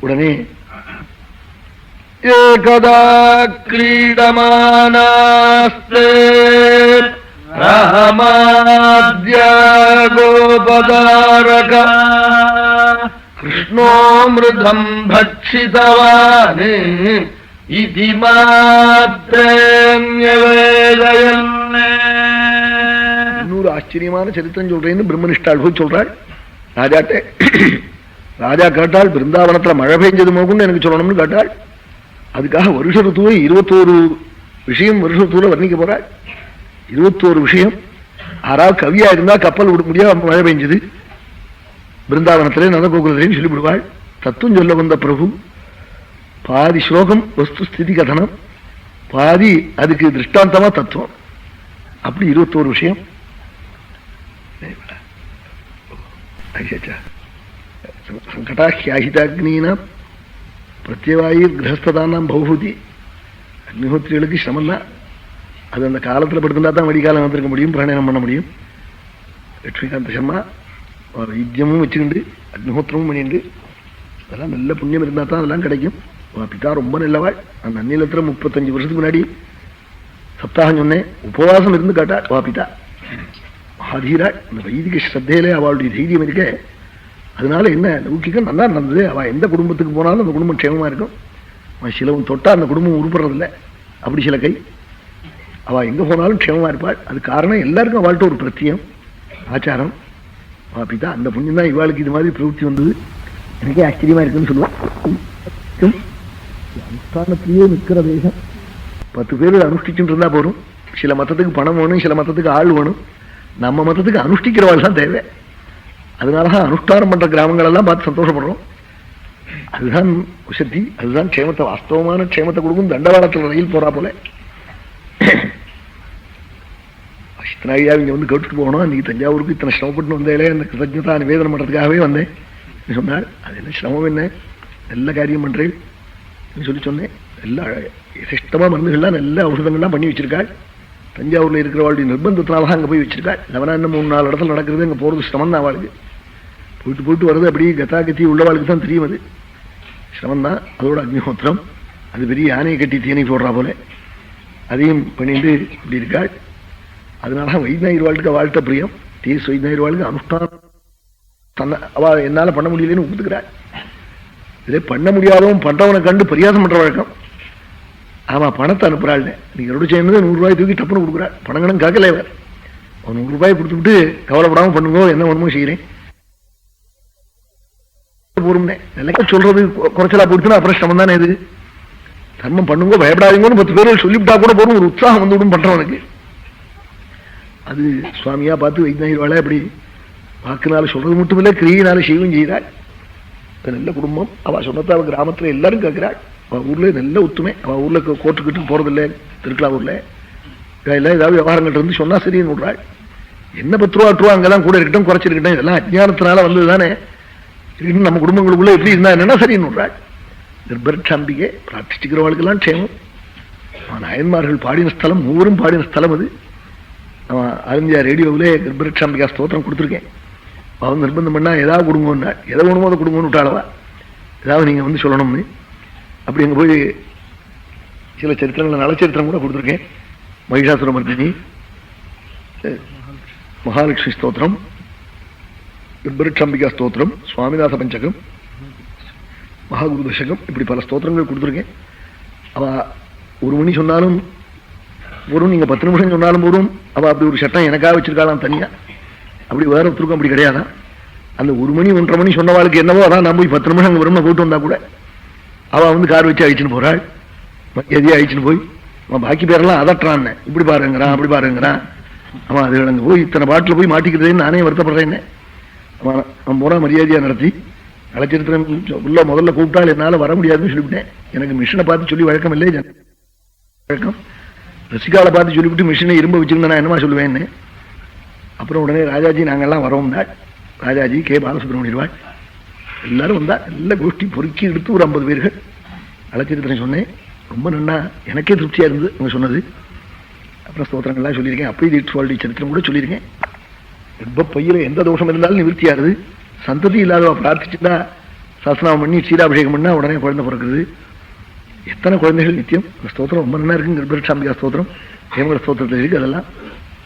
உடனே ஏகதா கிரீடமானாஸ்தே ராமாத்ய கோபதாரக கிருஷ்ணோமிருதம் பக்ஷிதவான் இதி மாத்ரேன்யவேதயன். இன்னொரு ஆச்சரியமான சரித்திரம் சொல்றேன்னு பிரம்மனிஷ்டாள் போய் சொல்றாள் ராஜாட்டே. ராஜா கேட்டாள், பிருந்தாவனத்துல மழை பெஞ்சது மோகுன்னு எனக்கு சொல்லணும்னு கேட்டாள். அதுக்காக வருஷ ருத்துவை 21 விஷயம் வருஷ ருத்துவ வர்ணிக்க போறாள். 21 விஷயம். யாராவது கவியா இருந்தா கப்பல் விட முடியாது, மழை பெஞ்சது பிருந்தாவனத்திலே நந்தகோகுலத்திலேன்னு சொல்லிவிடுவாள். தத்துவம் சொல்ல வந்த பிரபு பாதி ஸ்லோகம் வஸ்து ஸ்திதி கதனம், பாதி அதுக்கு திருஷ்டாந்தமா தத்துவம். அப்படி 21 விஷயம். சங்கடாஹியாஹிதாக்னீனா பிரத்யவாயி கிரகஸ்தானாம் பௌஹூதி. அக்னிஹோத்திரிகளுக்கு சிரமம் தான். அது அந்த காலத்தில் படுத்துட்டா தான் வடிகாலம் வந்திருக்க முடியும், பிராணாயாமம் பண்ண முடியும். லட்சுமிகாந்த சர்மா வைத்தியமும் வச்சுக்கிண்டு அக்னிஹோத்திரமும் பண்ணிண்டு அதெல்லாம் நல்ல புண்ணியம் இருந்தால் தான் அதெல்லாம் கிடைக்கும். பிதா ரொம்ப நல்லவாள். அந்த அந்நிலத்தில் 35 வருஷத்துக்கு முன்னாடி சப்தாகம் சொன்னேன், உபவாசம் இருந்து காட்டாள். வா பிதா மகாதீராள். அந்த வைதிக ஸ்ரத்தையிலே அவளுடைய தைரியம் இருக்க. அதனால என்ன லௌகிக்கம் நல்லா நடந்தது. அவள் எந்த குடும்பத்துக்கு போனாலும் அந்த குடும்பம் க்ஷேமமா இருக்கும். சிலவும் தொட்டா அந்த குடும்பம் உருப்படுறதில்லை. அப்படி சில கை அவள் எங்க போனாலும் க்ஷேமமா இருப்பாள். அது காரணம் எல்லாருக்கும் அவள்கிட்ட ஒரு பிரத்தியம் ஆச்சாரம். பிதா அந்த புண்ணியம் தான் இவாளுக்கு இது மாதிரி பிரவൃத்தி வந்தது. எனக்கே ஆச்சரியமா இருக்குன்னு சொல்லுவான். அனுஷ்டானத்திலேயே நிற்கிற தேசம் 10 பேர் அனுஷ்டிச்சுட்டு இருந்தா போறோம். சில மதத்துக்கு பணம் வேணும், சில மதத்துக்கு ஆள் வேணும். நம்ம மதத்துக்கு அனுஷ்டிக்கிறவாள் தான் தேவை. அதனாலதான் அனுஷ்டானம் பண்ற கிராமங்கள் எல்லாம் பார்த்து சந்தோஷப்படுறோம். அதுதான் உசத்தி, அதுதான் க்ஷேமத்தை, வாஸ்தவமான க்ஷேமத்தை கொடுக்கும். தண்டவாளத்தில் ரயில் போறா போல அஷ்டநாயா இங்க வந்து கேட்டுட்டு போகணும். அன்னைக்கு தஞ்சாவூருக்கு இத்தனை சிரமப்பட்டு வந்தேலே அந்த கிருத்தஜதா நிவேதனம் பண்றதுக்காகவே வந்தேன் சொன்னாள். அது என்ன சிரமம், என்ன நல்ல காரியம் பண்றேன் சொல்லி சொன்னேன். எல்லா சிஷ்டமா மருந்துகள்லாம் நல்ல ஔஷதங்கள்லாம் பண்ணி வச்சிருக்காள். தஞ்சாவூர்ல இருக்கிறவாளுடைய நிர்பந்தத்தினால அங்கே போய் வச்சிருக்காள். லவனான்னு 3-4 இடத்துல நடக்கிறது. அங்கே போறது சிரமம் தான். அவளுக்கு போயிட்டு போயிட்டு வருது. அப்படி கதாகத்தி உள்ளவாளுக்கு தான் தெரியும். அது சிரமம் தான். அதோட அக்னிஹோத்திரம் அது பெரிய யானையை கட்டி தேனி போடுறா போல அதையும் பண்ணிட்டு இப்படி இருக்காள். அதனால வைத்தியவாளுக்கு வாழ்த்த பிரியம். தீஸ் வைத்தியவாளுக்கு அனுஷ்டானம் தன்னை அவள் என்னால பண்ண முடியலன்னு ஒப்புத்துக்கிறாள். இதே பண்ண முடியாதவன் பண்றவனை கண்டு பரியாசம் பண்ற வழக்கம். ஆமா, பணத்தை அனுப்புறாள். நீங்க ரெண்டு சேர்ந்து 100 ரூபாய் தூக்கி டப்புன்னு கொடுக்குறாள். பணம் கணக்கு காக்கல. அவன் 100 ரூபாய் கொடுத்துட்டு கவலைப்படாம பண்ணுங்க, என்ன வேணுமோ செய்யறேன் சொல்றது குறைச்சலா போடுச்சுன்னா அப்புறம் சிரமம் தானே. இது தர்மம் பண்ணுங்க, பயப்படாதீங்கன்னு 10 பேர் சொல்லிவிட்டா கூட போறோம். ஒரு உற்சாகம் வந்து விடும் பண்றவனுக்கு. அது சுவாமியா பார்த்து வைத்தியவாளை அப்படி வாக்குனால சொல்றது மட்டும் இல்ல, கிரியினால செய்வும் செய்கிறாள். நல்ல குடும்பம். அவ சொன்னதை அவ கிராமத்துல எல்லாரும் கேட்கிறாள். அவ ஊர்ல நல்ல ஒத்துமை. அவ ஊர்ல கோர்ட்டுக்கிட்டு போறதில்லை. திருக்கலாவூர்ல எல்லாம் ஏதாவது விவகாரங்கள் இருந்து சொன்னா சரின்னு விடுறாள். என்ன 10 ரூபா 8 ரூபா அங்கெல்லாம் கூட இருக்கட்டும், குறைச்சிருக்கட்டும், இதெல்லாம் அஜ்ஞானத்தினால வந்தது தானே. இருக்கட்டும், நம்ம குடும்பங்களுக்குள்ள எப்படி இருந்தா என்னன்னா சரின்னு விடுறாள். நிர்பரட்சாம்பிகை பிரார்த்திச்சுக்கிறவர்களுக்கெல்லாம் க்ஷேமம். நாயன்மார்கள் பாடின ஸ்தலம், 3 பாடின ஸ்தலம் அது. அவன் ஆரம்பியா ரேடியோவிலே நிர்பரட்சாம்பிகா ஸ்தோத்திரம் கொடுத்துருக்கேன். அவன் நிர்பந்தம் பண்ணா ஏதாவது கொடுங்கன்னு, எதை வேணுமோ அதை கொடுங்கன்னு விட்டாளவா. ஏதாவது நீங்க வந்து சொல்லணும்னு. அப்படி அங்கே போய் சில சரித்திரங்கள் நலச்சரித்திரம் கூட கொடுத்துருக்கேன். மகிஷாசுரமர்தினி, மகாலட்சுமி ஸ்தோத்திரம், நிர்பரட்சாம்பிகா ஸ்தோத்திரம், சுவாமிநாத பஞ்சகம், மகாகுரு தசகம், இப்படி பல ஸ்தோத்திரங்கள் கொடுத்துருக்கேன். அவ 1 மணி சொன்னாலும் வரும், நீங்க 10 நிமிஷம் சொன்னாலும் வரும். அவ அப்படி ஒரு சட்டம் எனக்காக வச்சிருக்காளாம் தனியா. அப்படி வேற ஒருத்தருக்கும் அப்படி கிடையாதான். அந்த 1 மணி 1:30 மணி சொன்னவாளுக்கு என்னவோ அதான் நான் போய் 10 நிமிஷம் அங்கே வரும்னு போயிட்டு வந்தா கூட அவ வந்து கார் வச்சு அழிச்சுன்னு போறாள். எதையும் அழிச்சுன்னு போய் அவன் பாக்கி பேரெல்லாம் அதட்டுறான். இப்படி பாருங்கிறான், அப்படி பாருங்கிறான். அவன் அது அங்கே போய் இத்தனை பாட்டில் போய் மாட்டிக்கிறதேன்னு நானே வருத்தப்படுறேன்னு அவன் போனா மரியாதையா நடத்தி நலச்சரித்திரம் உள்ள முதல்ல கூப்பிட்டால் என்னால வர முடியாதுன்னு சொல்லிவிட்டேன். எனக்கு மிஷினை பார்த்து சொல்லி வழக்கம் இல்லை. வழக்கம் ரசிகாலை பார்த்து சொல்லிவிட்டு மிஷினை இரும்ப வச்சுருந்தேன் நான் என்னமா சொல்லுவேன்னு. அப்புறம் உடனே ராஜாஜி நாங்கள்லாம் வரோம்னா ராஜாஜி, கே பாலசுப்ரமணியர்வாள் எல்லாரும் வந்தா. எல்லா கோஷ்டி பொறுக்கி எடுத்து ஒரு 50 பேர்கள் நலச்சரித்திரம் சொன்னேன். ரொம்ப நன்னா, எனக்கே திருப்தியா இருந்தது அவங்க சொன்னது. அப்புறம் ஸ்தோத்திரங்கள்லாம் சொல்லியிருக்கேன். அப்படி தீட்சுவாளுடைய சரித்திரம் கூட சொல்லியிருக்கேன். ரொம்ப பையில எந்த தோஷம் இருந்தாலும் நிவர்த்தியாகுது. சந்ததி இல்லாதவா பிரார்த்திச்சுட்டா சஹஸ்ரநாமம் பண்ணி க்ஷீராபிஷேகம் பண்ணா உடனே குழந்தை பிறக்குது. எத்தனை குழந்தைகள் நித்தியம். அந்த ஸ்தோத்திரம் ரொம்ப நல்லா இருக்குங்க. கர்ப்பரட்சாம்பிகா ஸ்தோத்திரம், ஹேமகல ஸ்தோத்திரத்தில் இருக்கு. அதெல்லாம்